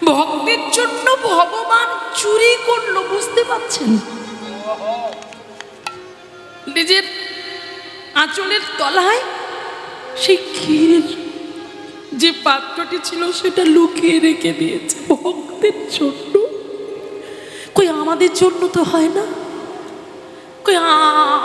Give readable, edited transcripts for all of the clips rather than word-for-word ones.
ভক্তের জন্য ভগবান চুরি করলো, বুঝতে পারছেন? নিজের আঁচলের তলায় সেই ক্ষীরের যে পাত্রটি ছিল সেটা লুকিয়ে রেখে দিয়েছে ভক্তের জন্য। কই আমাদের জন্য তো হয় না? কই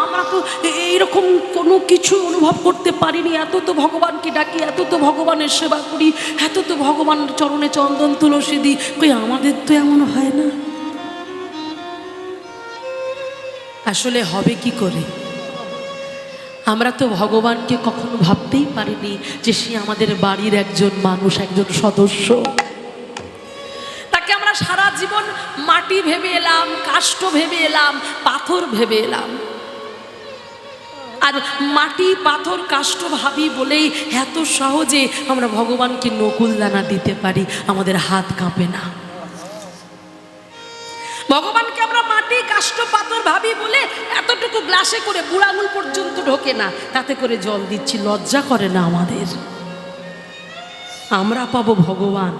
আমরা তো এইরকম কোনো কিছু অনুভব করতে পারিনি। এত তো ভগবানকে ডাকি, এত তো ভগবানের সেবা করি, এত তো ভগবানের চরণে চন্দন তুলসী দিই, কই আমাদের তো এমন হয় না। আসলে হবে কি করে? আমরা তো ভগবানকে কখনো ভাবতেই পারিনি যে সে আমাদের বাড়ির একজন মানুষ, একজন সদস্য। তাকে আমরা সারা জীবন মাটি ভেবে এলাম, কাষ্ঠ ভেবে এলাম, পাথর ভেবে এলাম। আর মাটি, পাথর, কাষ্ঠ ভাবি বলেই এত সহজে আমরা ভগবানকে নকুল দানা দিতে পারি, আমাদের হাত কাঁপে না। ভগবানকে আমরা মাটি, কাষ্ঠ, পাথর ভাবি বলে এতটুকু গ্লাসে করে বুড়ো আঙুল পর্যন্ত ঢোকে না, তাতে করে জল দিচ্ছি, লজ্জা করে না আমাদের? আমরা পাবো ভগবান,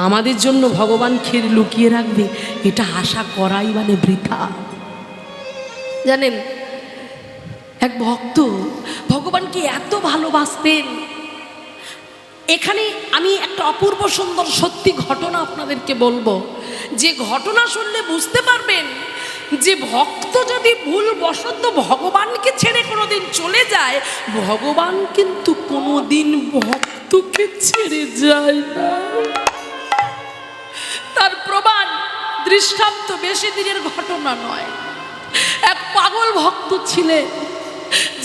আমাদের জন্য ভগবান ক্ষীর লুকিয়ে রাখবে, এটা আশা করাই মানে বৃথা। জানেন, এক ভক্ত ভগবানকে এত ভালোবাসতেন। এখানে আমি একটা অপূর্ব সুন্দর সত্যি ঘটনা আপনাদেরকে বলবো, যে ঘটনা শুনলে বুঝতে পারবেন যে ভক্ত যদি ভুলবশত ভগবানকে ছেড়ে কোনোদিন চলে যায়, ভগবান কিন্তু কোনোদিন ভক্তকে ছেড়ে যায় না। তার প্রমাণ, দৃষ্টান্ত বেশি দিনের ঘটনা নয়। এক পাগল ভক্ত ছিলেন,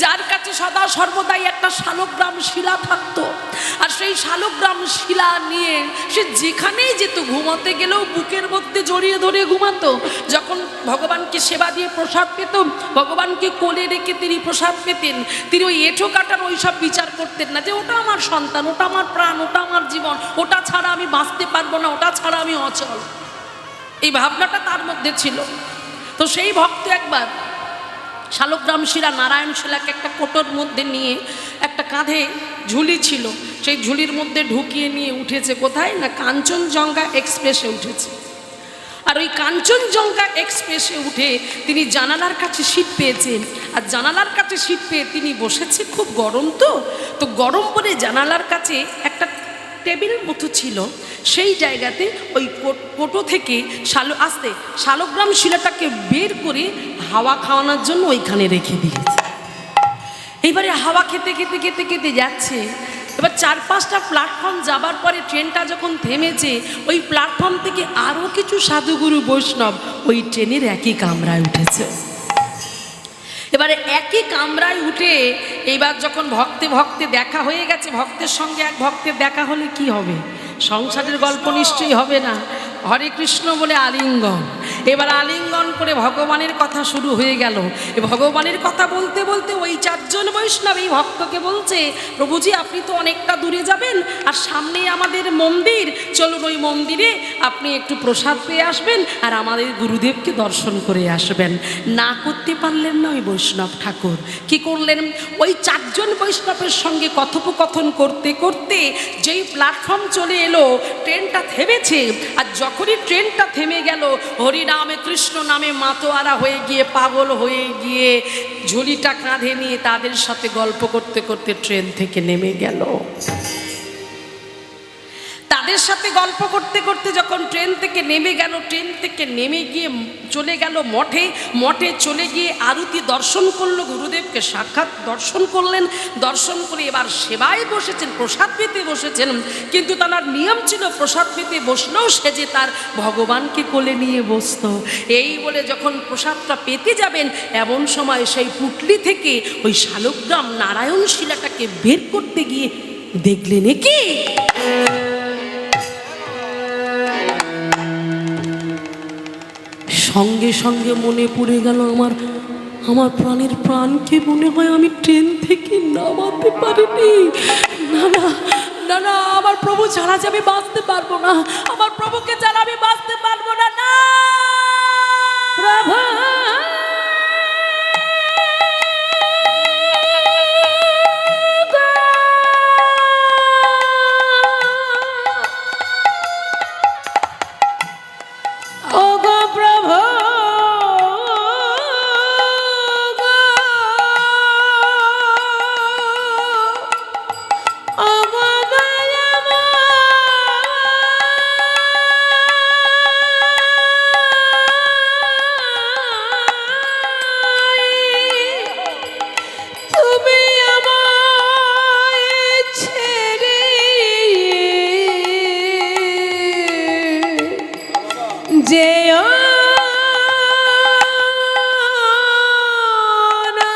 যার কাছে সদা সর্বদাই একটা শালগ্রাম শিলা থাকতো। আর সেই শালগ্রাম শিলা নিয়ে সে যেখানেই যেত, ঘুমাতে গেলেও বুকের মধ্যে জড়িয়ে ধরে ঘুমাতো। যখন ভগবানকে সেবা দিয়ে প্রসাদ পেত, ভগবানকে কোলে রেখে তিনি প্রসাদ পেতেন, তিনি ওই এঁঠো কাটার ওই সব বিচার করতেন না যে ওটা আমার সন্তান, ওটা আমার প্রাণ, ওটা আমার জীবন, ওটা ছাড়া আমি বাঁচতে পারবো না, ওটা ছাড়া আমি অচল। এই ভাবনাটা তার মধ্যে ছিল। তো সেই ভক্ত একবার শালগ্রাম শিলা, নারায়ণ শিলাকে একটা কোটোর মধ্যে নিয়ে, একটা কাঁধে ঝুলি ছিল, সেই ঝুলির মধ্যে ঢুকিয়ে নিয়ে উঠেছে কোথায় না, কাঞ্চনজঙ্ঘা এক্সপ্রেসে উঠেছে। আর ওই কাঞ্চনজঙ্ঘা এক্সপ্রেসে উঠে তিনি জানালার কাছে সিট পেয়েছেন। আর জানালার কাছে সিট পেয়ে তিনি বসেছে, খুব গরম তো গরম পরে জানালার কাছে একটা টেবিল মতো ছিল, সেই জায়গাতে ওই কোটো থেকে শালগ্রাম শিলাটাকে বের করে হাওয়া খাওয়ানোর জন্য ওইখানে রেখে দিয়েছে। এইবারে হাওয়া খেতে খেতে খেতে খেতে যাচ্ছে। এবার 4-5টা প্ল্যাটফর্ম যাবার পরে ট্রেনটা যখন থেমেছে, ওই প্ল্যাটফর্ম থেকে আরও কিছু সাধুগুরু বৈষ্ণব ওই ট্রেনের একই কামরায় উঠেছে। এবারে একই কামরায় উঠে এইবার যখন ভক্তে ভক্তে দেখা হয়ে গেছে, ভক্তের সঙ্গে এক ভক্তের দেখা হলে কি হবে? সংসারের গল্প নিশ্চয়ই হবে না। হরে কৃষ্ণ বলে আলিঙ্গন। এবার আলিঙ্গন করে ভগবানের কথা শুরু হয়ে গেল। ভগবানের কথা বলতে বলতে ওই 4 জন বৈষ্ণব এই ভক্তকে বলছে, প্রভুজি আপনি তো অনেকটা দূরে যাবেন, আর সামনেই আমাদের মন্দির, চলুন ওই মন্দিরে আপনি একটু প্রসাদ পেয়ে আসবেন আর আমাদের গুরুদেবকে দর্শন করে আসবেন। না করতে পারলেন না ওই বৈষ্ণব ঠাকুর। কি করলেন? ওই 4 জন বৈষ্ণবের সঙ্গে কথোপকথন করতে করতে যেই প্ল্যাটফর্ম চলে এলো, ট্রেনটা থেমেছে। আর যখনই ট্রেনটা থেমে গেল, হরিনামে কৃষ্ণ নামে মাতোয়ারা হয়ে গিয়ে, পাগল হয়ে গিয়ে ঝুলিটা কাঁধে নিয়ে তাদের সাথে গল্প করতে করতে ট্রেন থেকে নেমে গেল। তাদের সাথে গল্প করতে করতে যখন ট্রেন থেকে নেমে গেল, ট্রেন থেকে নেমে গিয়ে চলে গেল মঠে। মঠে চলে গিয়ে আরতি দর্শন করলো, গুরুদেবকে সাক্ষাৎ দর্শন করলেন। দর্শন করে এবার সেবায় বসেছেন, প্রসাদ পেতে বসেছেন। কিন্তু তার নিয়ম ছিল প্রসাদ পেতে বসলেও সে যে তার ভগবানকে কোলে নিয়ে বসত। এই বলে যখন প্রসাদটা পেতে যাবেন, এমন সময় সেই পুটলি থেকে ওই শালগ্রাম নারায়ণ শিলাটাকে বের করতে গিয়ে দেখলেন কি সঙ্গে সঙ্গে মনে পড়ে গেল, আমার প্রাণের প্রাণকে মনে হয় আমি ট্রেন থেকে নামাতে পারিনি। না না না না, আমার প্রভু ছাড়া যে আমি বাঁচতে পারবো না, আমার প্রভুকে ছাড়া আমি বাঁচতে পারবো না। না প্রভু যেও না।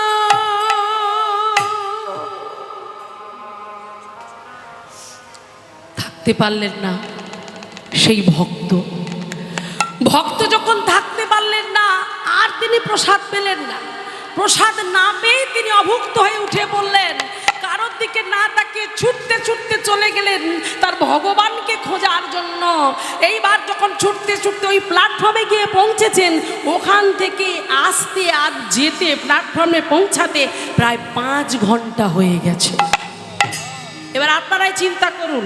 থাকতে পারলেন না সেই ভক্ত। ভক্ত যখন থাকতে পারলেন না আর তিনি প্রসাদ পেলেন না। প্রসাদ না পেয়ে তিনি অভুক্ত হয়ে উঠে পড়লেন। কারোর দিকে না তাকিয়ে ছুটতে ছুটতে চলে গেলেন তার ভগবানকে খোঁজার জন্য। এইবার যখন ছুটতে ছুটতে ওই প্ল্যাটফর্মে গিয়ে পৌঁছেছেন, ওখান থেকে আসতে আর যেতে প্ল্যাটফর্মে পৌঁছাতে প্রায় 5 ঘন্টা হয়ে গেছে। এবার আপনারাই চিন্তা করুন,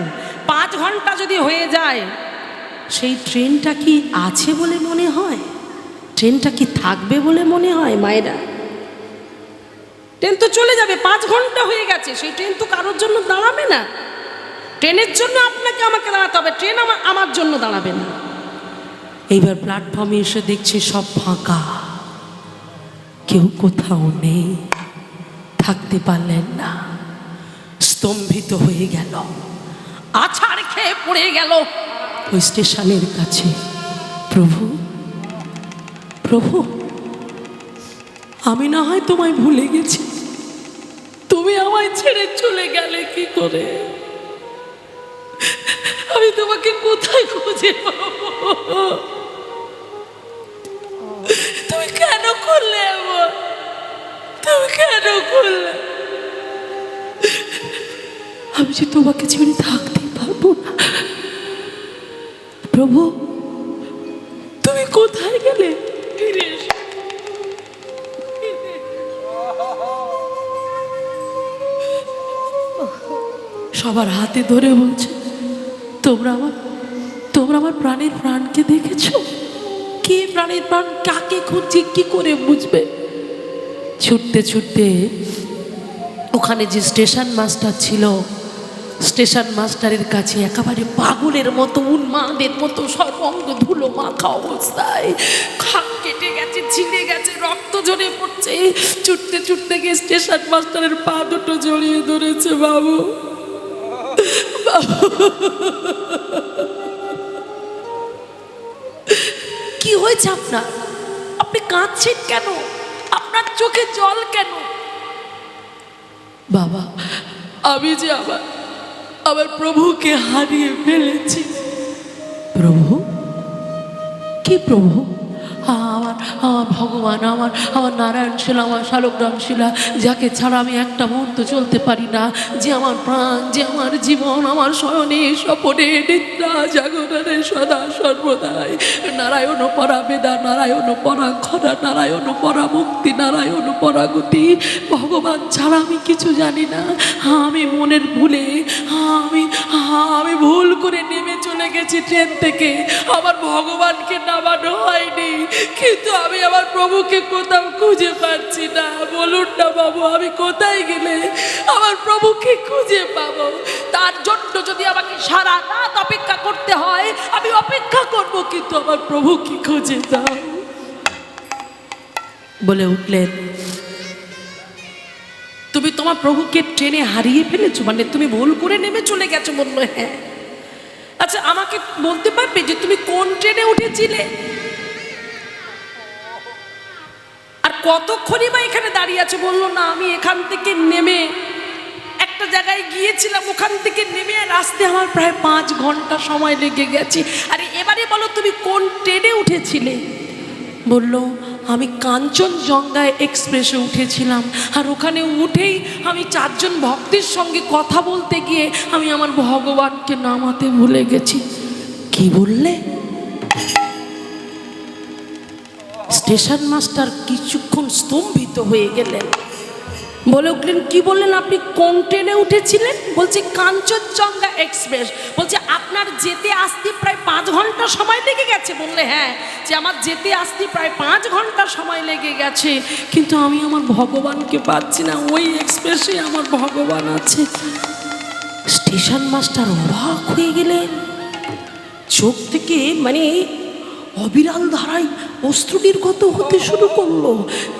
5 ঘন্টা যদি হয়ে যায়, সেই ট্রেনটা কি আছে বলে মনে হয়? ট্রেনটা কি থাকবে বলে মনে হয়? মায়েরা, ট্রেন তো চলে যাবে, 5 ঘন্টা হয়ে গেছে, সেই ট্রেন তো কারোর জন্য দাঁড়াবে না। ট্রেনের জন্য আপনাকে আমাকে দাঁড়াতে হবে, ট্রেন আমার জন্য দাঁড়াবে না। এইবার প্ল্যাটফর্মে এসে দেখছি সব ফাঁকা, কেউ কোথাও নেই। থাকতে পারলেন না, স্তম্ভিত হয়ে গেল, আছাড় খেয়ে পড়ে গেল ওই স্টেশনের কাছে। প্রভু, প্রভু, আমি না হয় তোমায় ভুলে গেছি, তুমি আমায় ছেড়ে চলে গেলে কি করে? আমি তোমাকে কোথায় খুঁজে পাবো? তুমি কেন করলে এমন? তুমি কেন করলে? আমি যে তোমাকে ছেড়ে থাকতে পারবো না। প্রভু, তুমি কোথায় গেলে? ফিরে এসো। সবার হাতে ধরে বলছে, তোমরা আমার প্রাণের প্রাণকে দেখেছো? কে প্রাণের প্রাণ? কাকে খুঁজছি, কি করে বুঝবে? ছুটতে ছুটতে ওখানে যে স্টেশন মাস্টার ছিল, স্টেশন মাস্টারের কাছে একেবারে পাগলের মতো, উন্মাদের মতো সর্বঙ্গ ধুলো মাখা অবস্থায়, খাপ কেটে গেছে, ছিঁড়ে গেছে, রক্ত ঝরে পড়ছে। ছুটতে ছুটতে গিয়ে স্টেশন মাস্টারের পা দুটো জড়িয়ে ধরেছে। বাবু, কি হয়েছে আপনার? আপনি কাঁদছেন কেন? আপনার চোখে জল কেন? বাবা, আমি যে আমার প্রভুকে হারিয়ে ফেলেছি। প্রভু? কি প্রভু? আমার ভগবান, আমার নারায়ণ শিলা, আমার শালগ্রাম শিলা, যাকে ছাড়া আমি একটা মুহূর্ত চলতে পারি না, যে আমার প্রাণ, যে আমার জীবন, আমার শয়নে স্বপনে নিদ্রা জাগরণে সদা সর্বদাই নারায়ণ পরা বেদা, নারায়ণ পরা খরা, নারায়ণ পরা মুক্তি, নারায়ণ পরা গতি। ভগবান ছাড়া আমি কিছু জানি না। আমি মনের ভুলে আমি ভুল করে নেমে চলে গেছি ট্রেন থেকে। আমার ভগবানকে নামানো হয়নি, কিন্তু আমি আমার প্রভুকে কোথাও খুঁজে পাচ্ছি না। বলুন না বাবু, আমি কোথায় গেলে আমার প্রভুকে খুঁজে পাবো? তার জন্য যদি আমাকে সারা রাত অপেক্ষা করতে হয়, আমি অপেক্ষা করব, কিন্তু আমার প্রভুকে খুঁজে দাও। বলে উঠলেন, তুমি তোমার প্রভুকে ট্রেনে হারিয়ে ফেলেছো? মানে তুমি ভুল করে নেমে চলে গেছো? বললো হ্যাঁ। আচ্ছা, আমাকে বলতে পারবে যে তুমি কোন ট্রেনে উঠেছিলে আর কতক্ষণই বা এখানে দাঁড়িয়ে আছে? বললো না, আমি এখান থেকে নেমে একটা জায়গায় গিয়েছিলাম, ওখান থেকে নেমে রাস্তায় আমার প্রায় 5 ঘন্টা সময় লেগে গেছে। আরে এবারে বলো তুমি কোন ট্রেনে উঠেছিলে? বলল, আমি কাঞ্চনজঙ্ঘা এক্সপ্রেসে উঠেছিলাম, আর ওখানে উঠেই আমি 4 জন ভক্তের সঙ্গে কথা বলতে গিয়ে আমি আমার ভগবানকে নামাতে ভুলে গেছি। কি বললে? স্টেশন মাস্টার কিছুক্ষণ স্তম্ভিত হয়ে গেলেন, বলে উঠলেন, কি বললেন আপনি? কোন ট্রেনে উঠেছিলেন? বলছে কাঞ্চনজঙ্ঘা এক্সপ্রেস। বলছে আপনার যেতে আসতে প্রায় 5 ঘন্টা সময় লেগে গেছে? বললে হ্যাঁ। যে আমার যেতে আসতে প্রায় 5 ঘন্টা সময় লেগে গেছে, কিন্তু আমি আমার ভগবানকে পাচ্ছি না। ওই এক্সপ্রেসে আমার ভগবান আছে। স্টেশন মাস্টার অবাক হয়ে গেলেন, চোখ থেকে মানে অবিরাল ধারায় অশ্রু নির্গত হতে শুরু করলো।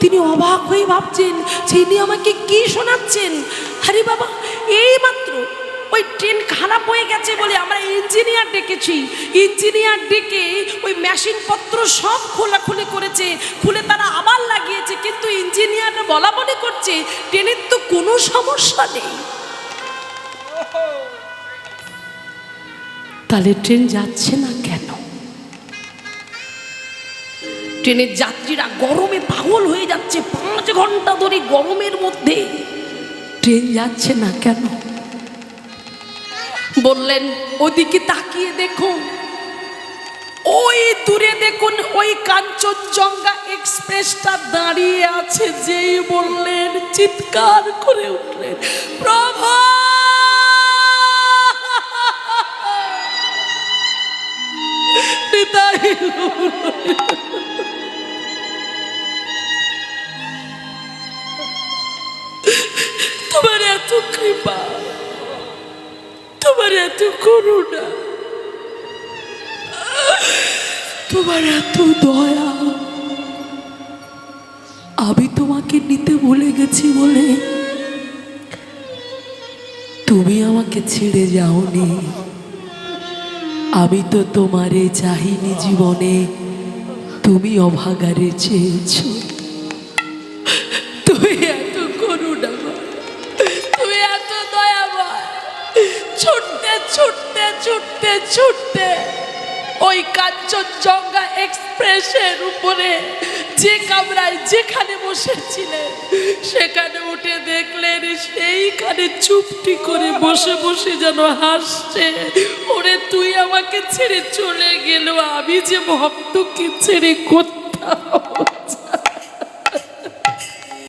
তিনি অবাক হয়ে ভাবছেন, তিনি আমাকে কি শোনাচ্ছেন? আরে বাবা, এই মাত্র ওই ট্রেন খারাপ হয়ে গেছে বলে আমরা ইঞ্জিনিয়ার ডেকেছি, ইঞ্জিনিয়ার ডেকে ওই মেশিনপত্র সব খোলাখুলি করেছে, খুলে তারা আবার লাগিয়েছে, কিন্তু ইঞ্জিনিয়াররা বলা বলি করছে ট্রেনের তো কোনো সমস্যা নেই। তাহলে ট্রেন যাচ্ছে না কেন? ট্রেনের যাত্রীরা গরমে পাগল হয়ে যাচ্ছে, 5 ঘন্টা ধরে গরমের মধ্যে ট্রেন যাচ্ছে না কেন? বললেন ওদিকে তাকিয়ে দেখুন, ওই দূরে দেখুন ওই কাঞ্চনজঙ্ঘা এক্সপ্রেসটা দাঁড়িয়ে আছে। যেই বললেন চিৎকার করে উঠলেন, প্রভু তোমার এত কৃপা, তোমার এত করুণা, তোমার এত দয়া, আমি তোমাকে নিতে ভুলে গেছি বলে তুমি আমাকে ছেড়ে যাওনি। আমি তো তোমারে চাহিনি জীবনে, তুমি অভাগারে চেয়েছ। তুমি এত করুণাময়, তুমি এত দয়াময়। ছুটতে ছুটতে ছুটতে ছুটতে ওই কাঞ্চনজঙ্ঘা এক্সপ্রেসের উপরে যে কামরায় যেখানে বসেছিলেন সেখানে উঠে দেখলেন সেইখানে চুপটি করে বসে বসে যেন হাসছে। ওরে তুই আমাকে ছেড়ে চলে গেল, আমি যে ভক্তকে ছেড়ে কোথাও